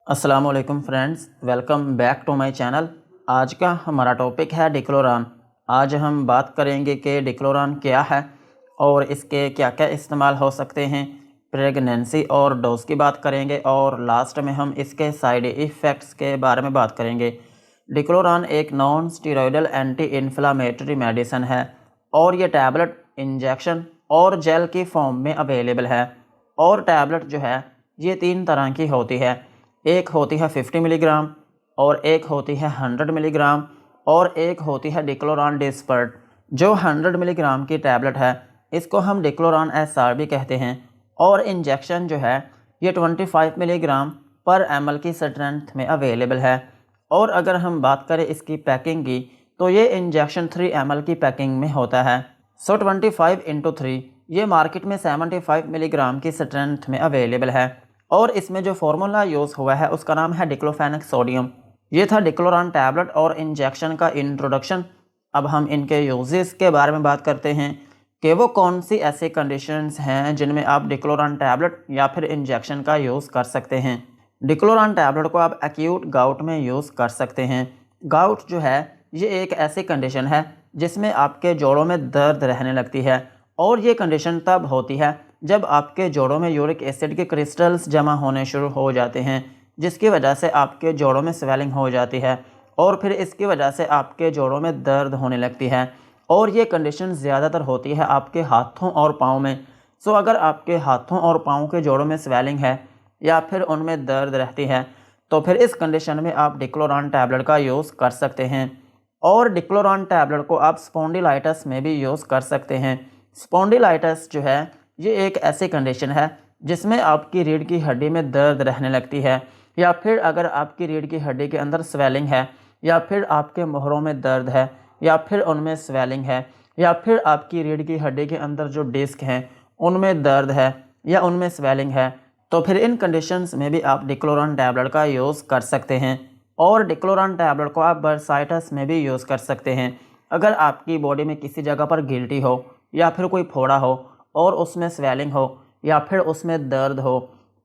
अस्सलाम वालेकुम friends, welcome back to my channel. आज का हमारा टॉपिक है डिक्लोरान। आज हम बात करेंगे कि डिक्लोरान क्या है और इसके क्या क्या इस्तेमाल हो सकते हैं। प्रेगनेंसी और डोज की बात करेंगे और लास्ट में हम इसके साइड इफ़ेक्ट्स के बारे में बात करेंगे। डिक्लोरान एक non steroidal anti inflammatory medicine है और ये टैबलेट, इंजेक्शन और जेल की फॉर्म में अवेलेबल है। और टैबलेट जो है ये 3 तरह की होती है। एक होती है 50 मिलीग्राम और एक होती है 100 मिलीग्राम और एक होती है डिक्लोरान डिस्पर्ट। जो 100 मिलीग्राम की टैबलेट है इसको हम डिक्लोरान एसआर भी कहते हैं और इंजेक्शन जो है ये 25 मिलीग्राम पर एमएल की स्ट्रेंथ में अवेलेबल है। और अगर हम बात करें इसकी पैकिंग की तो ये इंजेक्शन 3 ml की पैकिंग में होता है। 25 × 3 ये मार्केट में 75 मिलीग्राम की स्ट्रेंथ में अवेलेबल है। और इसमें जो फार्मूला यूज़ हुआ है उसका नाम है डिक्लोफेनेक सोडियम। ये था डिक्लोरान टैबलेट और इंजेक्शन का इंट्रोडक्शन। अब हम इनके यूजेस के बारे में बात करते हैं कि वो कौन सी ऐसी कंडीशंस हैं जिनमें आप डिक्लोरान टैबलेट या फिर इंजेक्शन का यूज़ कर सकते हैं। डिक्लोरान टैबलेट को आप एक्यूट गाउट में यूज़ कर सकते हैं। गाउट जो है ये एक ऐसी कंडीशन है जिसमें आपके जोड़ों में दर्द रहने लगती है और ये कंडीशन तब होती है जब आपके जोड़ों में यूरिक एसिड के क्रिस्टल्स जमा होने शुरू हो जाते हैं, जिसकी वजह से आपके जोड़ों में स्वेलिंग हो जाती है और फिर इसकी वजह से आपके जोड़ों में दर्द होने लगती है। और ये कंडीशन ज़्यादातर होती है आपके हाथों और पाँव में। सो अगर आपके हाथों और पाँव के जोड़ों में स्वेलिंग है या फिर उनमें दर्द रहती है तो फिर इस कंडीशन में आप डिक्लोरान टैबलेट का यूज़ कर सकते हैं। और डिक्लोरान टैबलेट को आप स्पॉन्डिलाइटिस में भी यूज़ कर सकते हैं। स्पॉन्डिलाइटिस जो है ये एक ऐसी कंडीशन है जिसमें आपकी रीढ़ की हड्डी में दर्द रहने लगती है या फिर अगर आपकी रीढ़ की हड्डी के अंदर स्वेलिंग है या फिर आपके मोहरों में दर्द है या फिर उनमें स्वेलिंग है या फिर आपकी रीढ़ की हड्डी के अंदर जो डिस्क हैं उनमें दर्द है या उनमें स्वेलिंग है, तो फिर इन कंडीशंस में भी आप डिक्लोरान टैबलेट का यूज़ कर सकते हैं। और डिक्लोरान टैबलेट को आप बर्साइटिस में भी यूज़ कर सकते हैं। अगर आपकी बॉडी में किसी जगह पर गिल्टी हो या फिर कोई फोड़ा हो और उसमें स्वेलिंग हो या फिर उसमें दर्द हो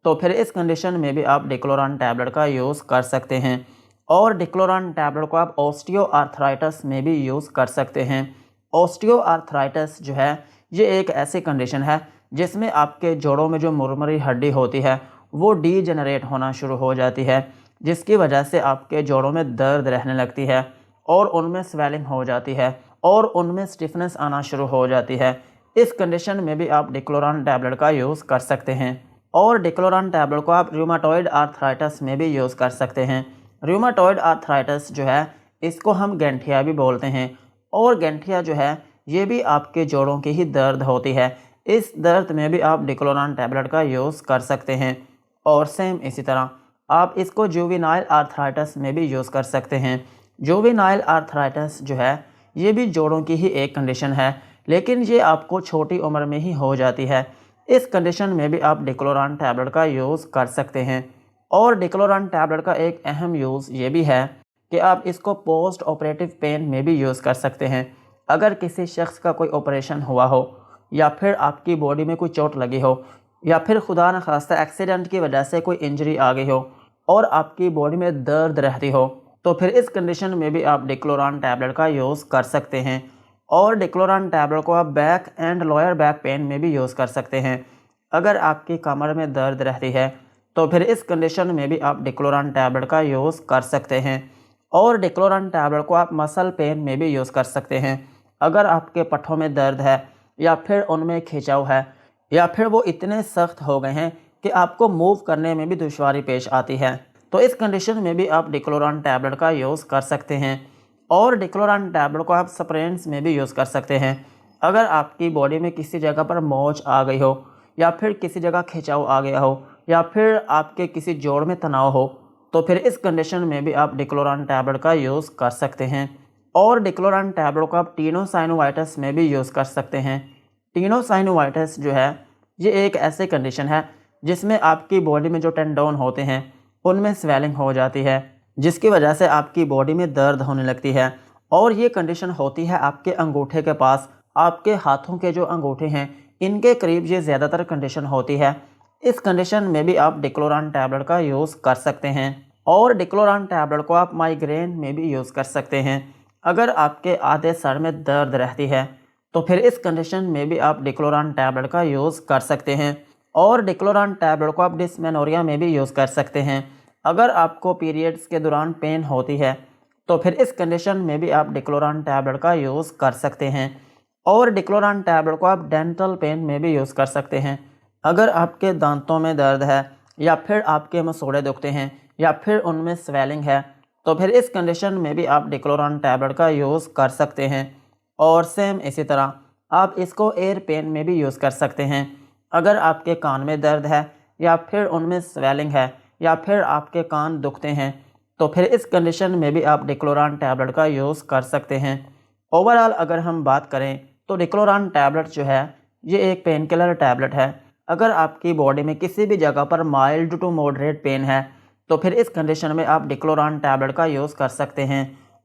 तो फिर इस कंडीशन में भी आप डिक्लोरान टैबलेट का यूज़ कर सकते हैं। और डिक्लोरान टैबलेट को आप ऑस्टियोआर्थराइटिस में भी यूज़ कर सकते हैं। ऑस्टियोआर्थराइटिस जो है ये एक ऐसी कंडीशन है जिसमें आपके जोड़ों में जो मुरमुरी हड्डी होती है वो डीजेनरेट होना शुरू हो जाती है, जिसकी वजह से आपके जोड़ों में दर्द रहने लगती है और उनमें स्वेलिंग हो जाती है और उनमें स्टिफनेस आना शुरू हो जाती है। इस कंडीशन में भी आप डिक्लोरान टैबलेट का यूज़ कर सकते हैं। और डिक्लोरान टैबलेट को आप रूमाटॉइड आर्थराइटिस में भी यूज़ कर सकते हैं। रूमाटॉइड आर्थराइटिस जो है इसको हम गैंठिया भी बोलते हैं और गैंठिया जो है ये भी आपके जोड़ों की ही दर्द होती है। इस दर्द में भी आप डिक्लोरान टैबलेट का यूज़ कर सकते हैं। और सेम इसी तरह आप इसको जुवेनाइल आर्थराइटिस में भी यूज़ कर सकते हैं। जुवेनाइल आर्थराइटिस जो है ये भी जोड़ों की ही एक कंडीशन है, लेकिन ये आपको छोटी उम्र में ही हो जाती है। इस कंडीशन में भी आप डिक्लोरान टैबलेट का यूज़ कर सकते हैं। और डिक्लोरान टैबलेट का एक अहम यूज़ ये भी है कि आप इसको पोस्ट ऑपरेटिव पेन में भी यूज़ कर सकते हैं। अगर किसी शख्स का कोई ऑपरेशन हुआ हो या फिर आपकी बॉडी में कोई चोट लगी हो या फिर खुदा न खास्ता एक्सीडेंट की वजह से कोई इंजरी आ गई हो और आपकी बॉडी में दर्द रहती हो तो फिर इस कंडीशन में भी आप डिक्लोरान टैबलेट का यूज़ कर सकते हैं। और डिक्लोरान टैबलेट को आप back and lower back pain में भी यूज़ कर सकते हैं। अगर आपकी कमर में दर्द रहती है तो फिर इस कंडीशन में भी आप डिक्लोरान टैबलेट का यूज़ कर सकते हैं। और डिक्लोरान टैबलेट को आप मसल पेन में भी यूज़ कर सकते हैं। अगर आपके पट्ठों में दर्द है या फिर उनमें खिंचाव है या फिर वो इतने सख्त हो गए हैं कि आपको मूव करने में भी दुश्वारी पेश आती है तो इस कंडीशन में भी आप डिक्लोरान टैबलेट का यूज़ कर सकते हैं। और डिक्लोरान टैबलेट को आप स्प्रेन्स में भी यूज़ कर सकते हैं। अगर आपकी बॉडी में किसी जगह पर मोच आ गई हो या फिर किसी जगह खिंचाव आ गया हो या फिर आपके किसी जोड़ में तनाव हो तो फिर इस कंडीशन में भी आप डिक्लोरान टैबलेट का यूज़ कर सकते हैं। और डिक्लोरान टैबलेट को आप टीनोसाइनोवाइटिस में भी यूज़ कर सकते हैं। टीनोसाइनोवाइटिस जो है ये एक ऐसी कंडीशन है जिसमें आपकी बॉडी में जो टेंडोन होते हैं उनमें स्वेलिंग हो जाती है, जिसकी वजह से आपकी बॉडी में दर्द होने लगती है। और ये कंडीशन होती है आपके अंगूठे के पास, आपके हाथों के जो अंगूठे हैं इनके करीब ये ज़्यादातर कंडीशन होती है। इस कंडीशन में भी आप डिक्लोरान टैबलेट का यूज़ कर सकते हैं। और डिक्लोरान टैबलेट को आप माइग्रेन में भी यूज़ कर सकते हैं। अगर आपके आधे सर में दर्द रहती है तो फिर इस कंडीशन में भी आप डिक्लोरान टैबलेट का यूज़ कर सकते हैं। और डिक्लोरान टैबलेट को आप डिस्मेनोरिया में भी यूज़ कर सकते हैं। अगर आपको पीरियड्स के दौरान पेन होती है तो फिर इस कंडीशन में भी आप डिक्लोरान टैबलेट का यूज़ कर सकते हैं। और डिक्लोरान टैबलेट को आप डेंटल पेन में भी यूज़ कर सकते हैं। अगर आपके दांतों में दर्द है या फिर आपके मसूड़े दुखते हैं या फिर उनमें स्वेलिंग है तो फिर इस कंडीशन में भी आप डिक्लोरान टैबलेट का यूज़ कर सकते हैं। और सेम इसी तरह आप इसको एयर पेन में भी यूज़ कर सकते हैं। अगर आपके कान में दर्द है या फिर उनमें स्वेलिंग है या फिर आपके कान दुखते हैं तो फिर इस कंडीशन में भी आप डिक्लोरान टैबलेट का यूज़ कर सकते हैं। ओवरऑल अगर हम बात करें तो डिक्लोरान टैबलेट जो है ये एक पेन किलर टैबलेट है। अगर आपकी बॉडी में किसी भी जगह पर माइल्ड टू मॉडरेट पेन है तो फिर इस कंडीशन में आप डिक्लोरान टैबलेट का यूज़ कर सकते हैं।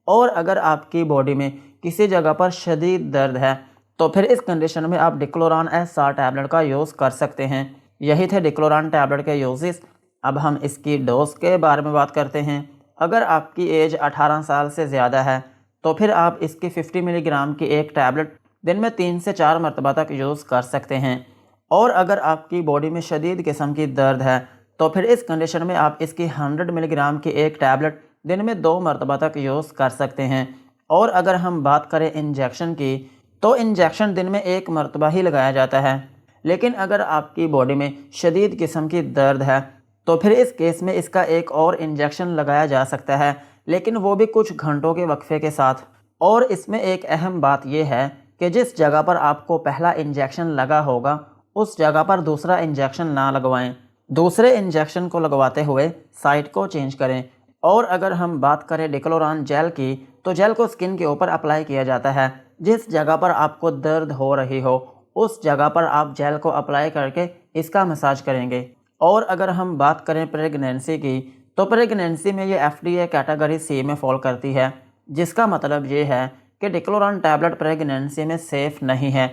और अगर आपकी बॉडी में किसी जगह पर शदीद दर्द है तो फिर इस कंडीशन में आप डिक्लोरान SR टैबलेट का यूज़ कर सकते हैं। यही थे डिक्लोरान टैबलेट के यूजेस। अब हम इसकी डोज के बारे में बात करते हैं। अगर आपकी एज 18 साल से ज़्यादा है तो फिर आप इसकी 50 मिलीग्राम की एक टैबलेट दिन में 3 से 4 मरतबा तक यूज़ कर सकते हैं। और अगर आपकी बॉडी में शदीद किस्म की दर्द है तो फिर इस कंडीशन में आप इसकी 100 मिलीग्राम की एक टैबलेट दिन में 2 मरतबा तक यूज़ कर सकते हैं। और अगर हम बात करें इंजेक्शन की तो इंजेक्शन दिन में 1 मरतबा ही लगाया जाता है। लेकिन अगर आपकी बॉडी में शदीद किस्म की दर्द है तो फिर इस केस में इसका एक और इंजेक्शन लगाया जा सकता है, लेकिन वो भी कुछ घंटों के वक्फे के साथ। और इसमें एक अहम बात यह है कि जिस जगह पर आपको पहला इंजेक्शन लगा होगा उस जगह पर दूसरा इंजेक्शन ना लगवाएं। दूसरे इंजेक्शन को लगवाते हुए साइट को चेंज करें। और अगर हम बात करें डिक्लोरान जेल की तो जेल को स्किन के ऊपर अप्लाई किया जाता है। जिस जगह पर आपको दर्द हो रही हो उस जगह पर आप जेल को अप्लाई करके इसका मसाज करेंगे। और अगर हम बात करें प्रेगनेंसी की तो प्रेगनेंसी में ये FDA कैटेगरी C में फॉल करती है, जिसका मतलब ये है कि डिक्लोरान टैबलेट प्रेगनेंसी में सेफ़ नहीं है।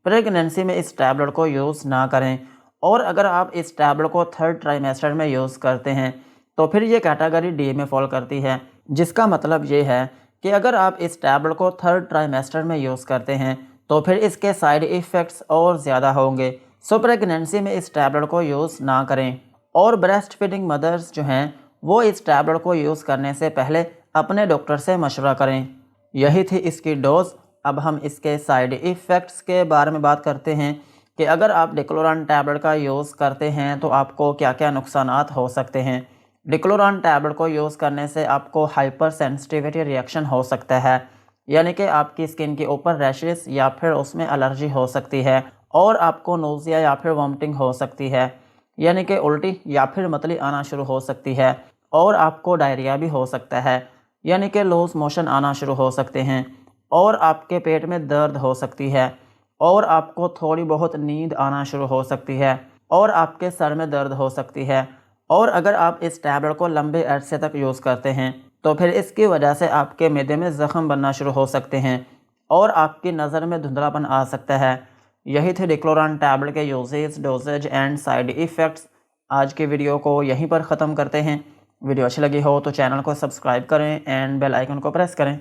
प्रेगनेंसी में इस टैबलेट को यूज़ ना करें। और अगर आप इस टैबलेट को 3rd ट्राइमेस्टर में यूज़ करते हैं तो फिर ये कैटेगरी D में फॉल करती है, जिसका मतलब ये है कि अगर आप इस टैबलेट को 3rd ट्राइमेस्टर में यूज़ करते हैं तो फिर इसके साइड इफ़ेक्ट्स और ज़्यादा होंगे। सो प्रेगनेंसी में इस टैबलेट को यूज़ ना करें। और ब्रेस्ट फीडिंग मदर्स जो हैं वो इस टैबलेट को यूज़ करने से पहले अपने डॉक्टर से मशवरा करें। यही थी इसकी डोज। अब हम इसके साइड इफ़ेक्ट्स के बारे में बात करते हैं कि अगर आप डिक्लोरान टैबलेट का यूज़ करते हैं तो आपको क्या क्या नुकसानात हो सकते हैं। डिक्लोरान टैबलेट को यूज़ करने से आपको हाइपर सेंसिटिविटी रिएक्शन हो सकता है, यानी कि आपकी स्किन के ऊपर रैशेस या फिर उसमें एलर्जी हो सकती है। और आपको नोज़िया या फिर वॉमिटिंग हो सकती है, यानी कि उल्टी या फिर मतली आना शुरू हो सकती है। और आपको डायरिया भी हो सकता है, यानी कि लूज मोशन आना शुरू हो सकते हैं। और आपके पेट में दर्द हो सकती है। और आपको थोड़ी बहुत नींद आना शुरू हो सकती है। और आपके सर में दर्द हो सकती है। और अगर आप इस टैबलेट को लंबे अरसे तक यूज़ करते हैं तो फिर इसकी वजह से आपके मैदे में ज़ख्म बनना शुरू हो सकते हैं और आपकी नज़र में धुंधलापन आ सकता है। यही थे डिक्लोरान टैबलेट के uses, doses and side effects. आज के वीडियो को यहीं पर ख़त्म करते हैं। वीडियो अच्छी लगी हो तो चैनल को सब्सक्राइब करें एंड बेल आइकन को प्रेस करें।